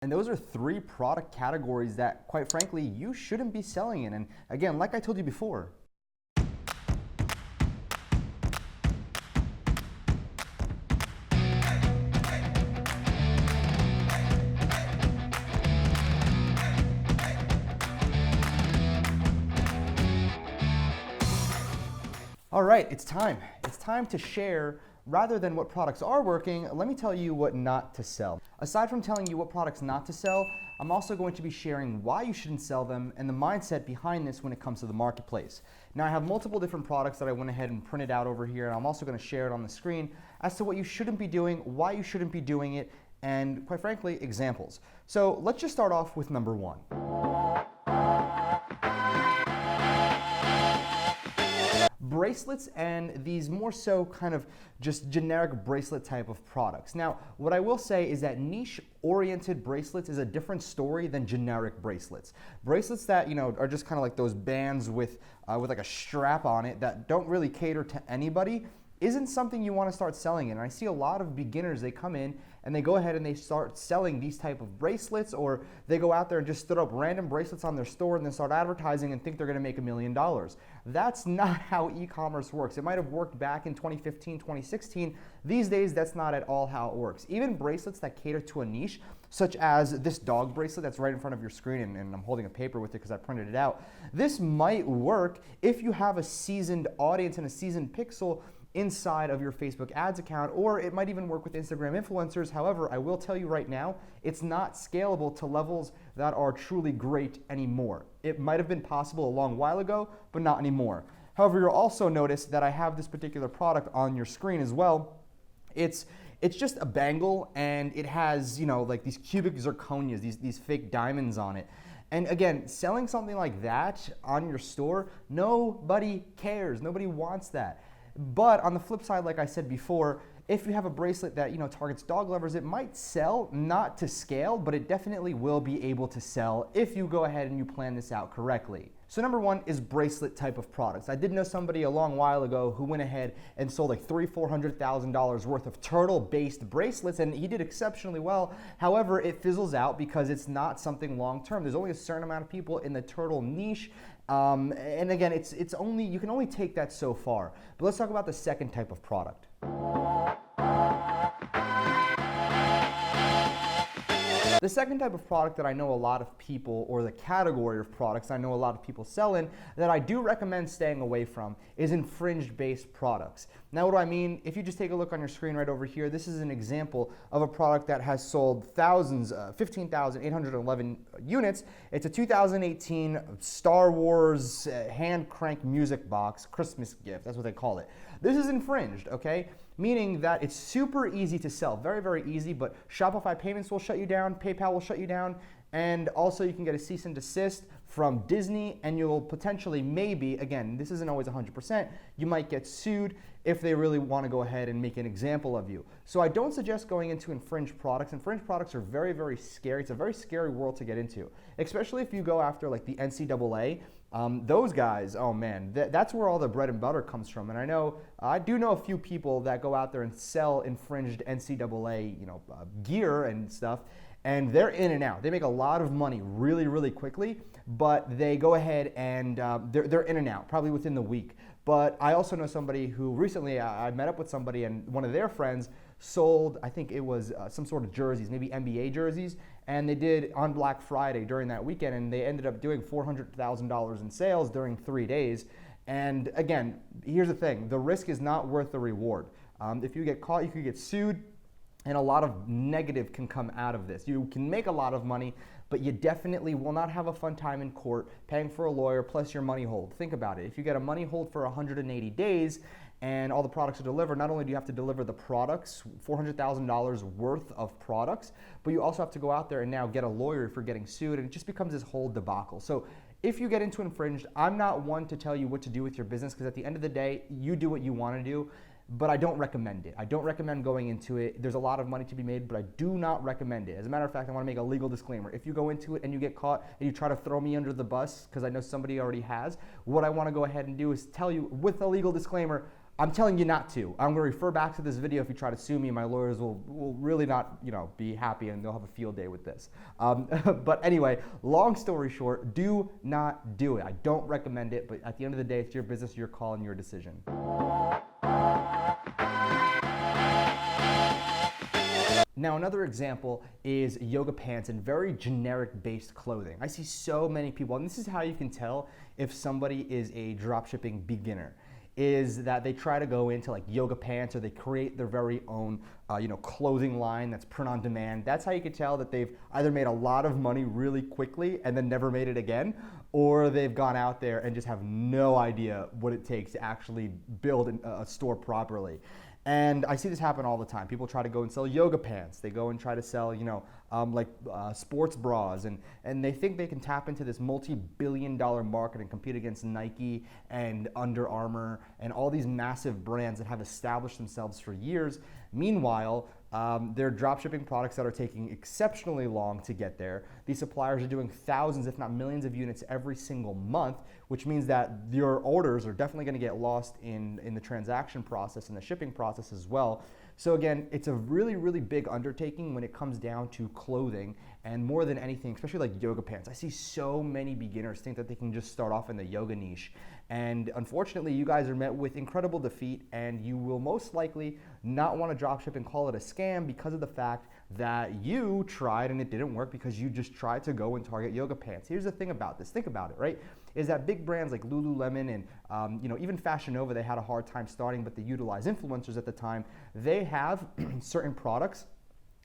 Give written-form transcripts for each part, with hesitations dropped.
And those are 3 product categories that, quite frankly, you shouldn't be selling in. And again, like I told you before, all right, it's time. It's time to share, rather than what products are working, let me tell you what not to sell. Aside from telling you what products not to sell, I'm also going to be sharing why you shouldn't sell them and the mindset behind this when it comes to the marketplace. Now, I have multiple different products that I went ahead and printed out over here, and I'm also going to share it on the screen as to what you shouldn't be doing, why you shouldn't be doing it, and quite frankly, examples. So let's just start off with number 1. Bracelets and these more so kind of just generic bracelet type of products. Now, what I will say is that niche-oriented bracelets is a different story than generic bracelets. Bracelets that, are just kind of like those bands with like a strap on it that don't really cater to anybody isn't something you want to start selling in. And I see a lot of beginners, they come in and they go ahead and they start selling these type of bracelets, or they go out there and just stood up random bracelets on their store and then start advertising and think they're going to make $1 million. That's not how e-commerce works. It might have worked back in 2015, 2016. These days, that's not at all how it works. Even bracelets that cater to a niche, such as this dog bracelet that's right in front of your screen, and I'm holding a paper with it because I printed it out. This might work if you have a seasoned audience and a seasoned pixel inside of your Facebook ads account, or it might even work with Instagram influencers. However, I will tell you right now, it's not scalable to levels that are truly great anymore. It might have been possible a long while ago, but not anymore. However, you'll also notice that I have this particular product on your screen as well. It's just a bangle, and it has, like these cubic zirconias, these fake diamonds on it. And again, selling something like that on your store, nobody cares. Nobody wants that. But on the flip side, like I said before, if you have a bracelet that targets dog lovers, it might sell, not to scale, but it definitely will be able to sell if you go ahead and you plan this out correctly. So number 1 is bracelet type of products. I did know somebody a long while ago who went ahead and sold like $300,000-$400,000 worth of turtle-based bracelets, and he did exceptionally well. However, it fizzles out because it's not something long-term. There's only a certain amount of people in the turtle niche. And again, it's only, you can only take that so far. But let's talk about the second type of product. The second type of product that I know a lot of people, or the category of products I know a lot of people sell in, that I do recommend staying away from is infringed-based products. Now, what do I mean? If you just take a look on your screen right over here, this is an example of a product that has sold thousands, 15,811 units. It's a 2018 Star Wars hand crank music box Christmas gift. That's what they call it. This is infringed, okay? Meaning that it's super easy to sell, very, very easy, but Shopify payments will shut you down, PayPal will shut you down, and also you can get a cease and desist from Disney, and you'll potentially, maybe, again, this isn't always 100%, you might get sued if they really want to go ahead and make an example of you. So I don't suggest going into infringed products. Infringed products are very, very scary. It's a very scary world to get into, especially if you go after like the NCAA. Those guys, oh man, that's where all the bread and butter comes from. And I do know a few people that go out there and sell infringed NCAA, gear and stuff, and they're in and out. They make a lot of money really, really quickly, but they go ahead and they're in and out, probably within the week. But I also know somebody who recently, I met up with somebody, and one of their friends sold, I think it was some sort of jerseys, maybe NBA jerseys, and they did on Black Friday during that weekend, and they ended up doing $400,000 in sales during 3 days. And again, here's the thing, the risk is not worth the reward. If you get caught, you could get sued, and a lot of negative can come out of this. You can make a lot of money, but you definitely will not have a fun time in court paying for a lawyer plus your money hold. Think about it. If you get a money hold for 180 days and all the products are delivered, not only do you have to deliver the products, $400,000 worth of products, but you also have to go out there and now get a lawyer for getting sued, and it just becomes this whole debacle. So if you get into infringed, I'm not one to tell you what to do with your business, because at the end of the day, you do what you want to do. But I don't recommend it. I don't recommend going into it. There's a lot of money to be made, but I do not recommend it. As a matter of fact, I want to make a legal disclaimer. If you go into it and you get caught and you try to throw me under the bus, because I know somebody already has, what I want to go ahead and do is tell you with a legal disclaimer, I'm telling you not to. I'm gonna refer back to this video if you try to sue me. My lawyers will really not, be happy, and they'll have a field day with this. But anyway, long story short, do not do it. I don't recommend it, but at the end of the day, it's your business, your call, and your decision. Now, another example is yoga pants and very generic based clothing. I see so many people, and this is how you can tell if somebody is a dropshipping beginner, is that they try to go into like yoga pants, or they create their very own clothing line that's print on demand. That's how you can tell that they've either made a lot of money really quickly and then never made it again, or they've gone out there and just have no idea what it takes to actually build a store properly. And I see this happen all the time. People try to go and sell yoga pants. They go and try to sell, sports bras, and they think they can tap into this multi-billion-dollar market and compete against Nike and Under Armour and all these massive brands that have established themselves for years. Meanwhile, they're dropshipping products that are taking exceptionally long to get there. These suppliers are doing thousands, if not millions of units every single month, which means that your orders are definitely going to get lost in the transaction process and the shipping process as well. So again, it's a really, really big undertaking when it comes down to clothing, and more than anything, especially like yoga pants. I see so many beginners think that they can just start off in the yoga niche. And unfortunately, you guys are met with incredible defeat, and you will most likely not want to dropship and call it a scam because of the fact that you tried and it didn't work because you just tried to go and target yoga pants. Here's the thing about this, think about it, right? Is that big brands like Lululemon and even Fashion Nova, they had a hard time starting, but they utilized influencers at the time. They have certain products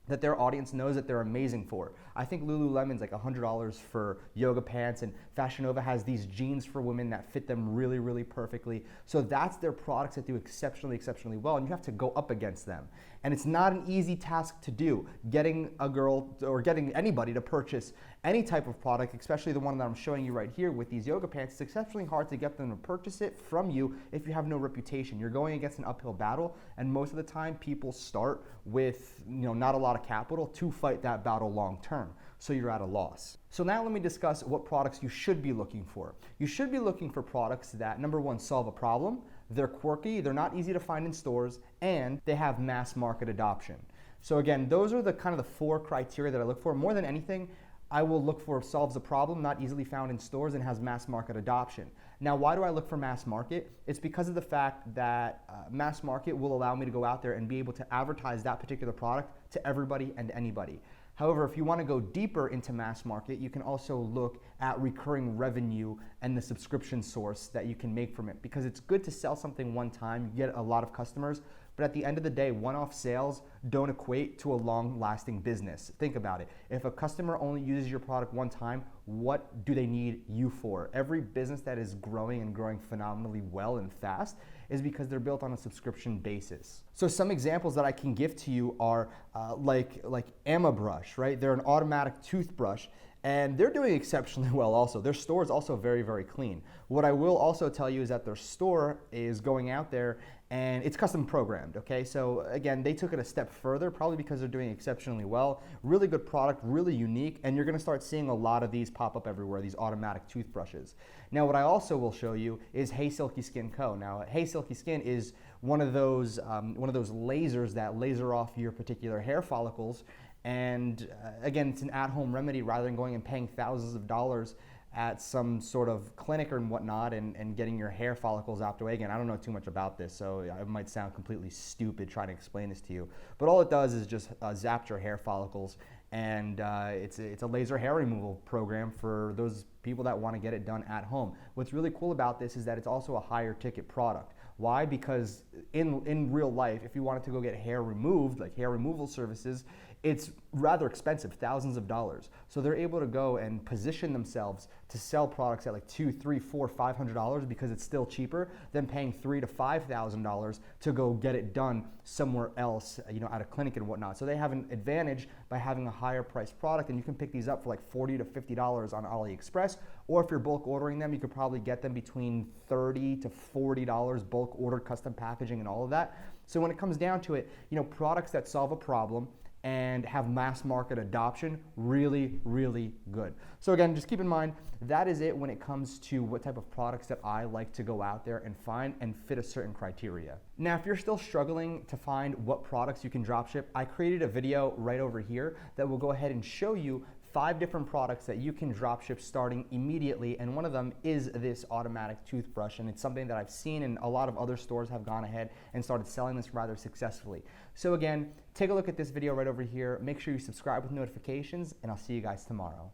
that their audience knows that they're amazing for. I think Lululemon's like $100 for yoga pants, and Fashion Nova has these jeans for women that fit them really, really perfectly. So that's their products that do exceptionally, exceptionally well, and you have to go up against them. And it's not an easy task to do, getting a girl or getting anybody to purchase any type of product, especially the one that I'm showing you right here with these yoga pants. It's exceptionally hard to get them to purchase it from you if you have no reputation. You're going against an uphill battle, and most of the time people start with not a lot of capital to fight that battle long term. So you're at a loss. So now let me discuss what products you should be looking for. You should be looking for products that, number one, solve a problem, they're quirky, they're not easy to find in stores, and they have mass market adoption. So again, those are the kind of the 4 criteria that I look for. More than anything, I will look for solves a problem, not easily found in stores, and has mass market adoption. Now, why do I look for mass market? It's because of the fact that mass market will allow me to go out there and be able to advertise that particular product to everybody and anybody. However, if you want to go deeper into mass market, you can also look at recurring revenue and the subscription source that you can make from it, because it's good to sell something one time, you get a lot of customers, but at the end of the day, one-off sales don't equate to a long-lasting business. Think about it. If a customer only uses your product one time, what do they need you for? Every business that is growing and growing phenomenally well and fast is because they're built on a subscription basis. So some examples that I can give to you are like AmaBrush, right? They're an automatic toothbrush, and they're doing exceptionally well also. Their store is also very, very clean. What I will also tell you is that their store is going out there and it's custom programmed, okay? So again, they took it a step further, probably because they're doing exceptionally well. Really good product, really unique, and you're gonna start seeing a lot of these pop up everywhere, these automatic toothbrushes. Now, what I also will show you is Hey Silky Skin Co. Now, Hey Silky Skin is one of those lasers that laser off your particular hair follicles. And again, it's an at-home remedy rather than going and paying thousands of dollars at some sort of clinic or whatnot and getting your hair follicles out the way. Again, I don't know too much about this, so it might sound completely stupid trying to explain this to you. But all it does is just zap your hair follicles, and it's a laser hair removal program for those people that want to get it done at home. What's really cool about this is that it's also a higher ticket product. Why? Because in real life, if you wanted to go get hair removed, like hair removal services, it's rather expensive, thousands of dollars. So they're able to go and position themselves to sell products at like $200, $300, $400, $500 because it's still cheaper than paying $3,000 to $5,000 to go get it done somewhere else, at a clinic and whatnot. So they have an advantage by having a higher priced product, and you can pick these up for like $40 to $50 on AliExpress, or if you're bulk ordering them, you could probably get them between $30 to $40 bulk order, custom packaging and all of that. So when it comes down to it, products that solve a problem, and have mass market adoption, really, really good. So again, just keep in mind, that is it when it comes to what type of products that I like to go out there and find and fit a certain criteria. Now, if you're still struggling to find what products you can dropship, I created a video right over here that will go ahead and show you 5 different products that you can dropship starting immediately, and one of them is this automatic toothbrush, and it's something that I've seen and a lot of other stores have gone ahead and started selling this rather successfully. So again, take a look at this video right over here, make sure you subscribe with notifications, and I'll see you guys tomorrow.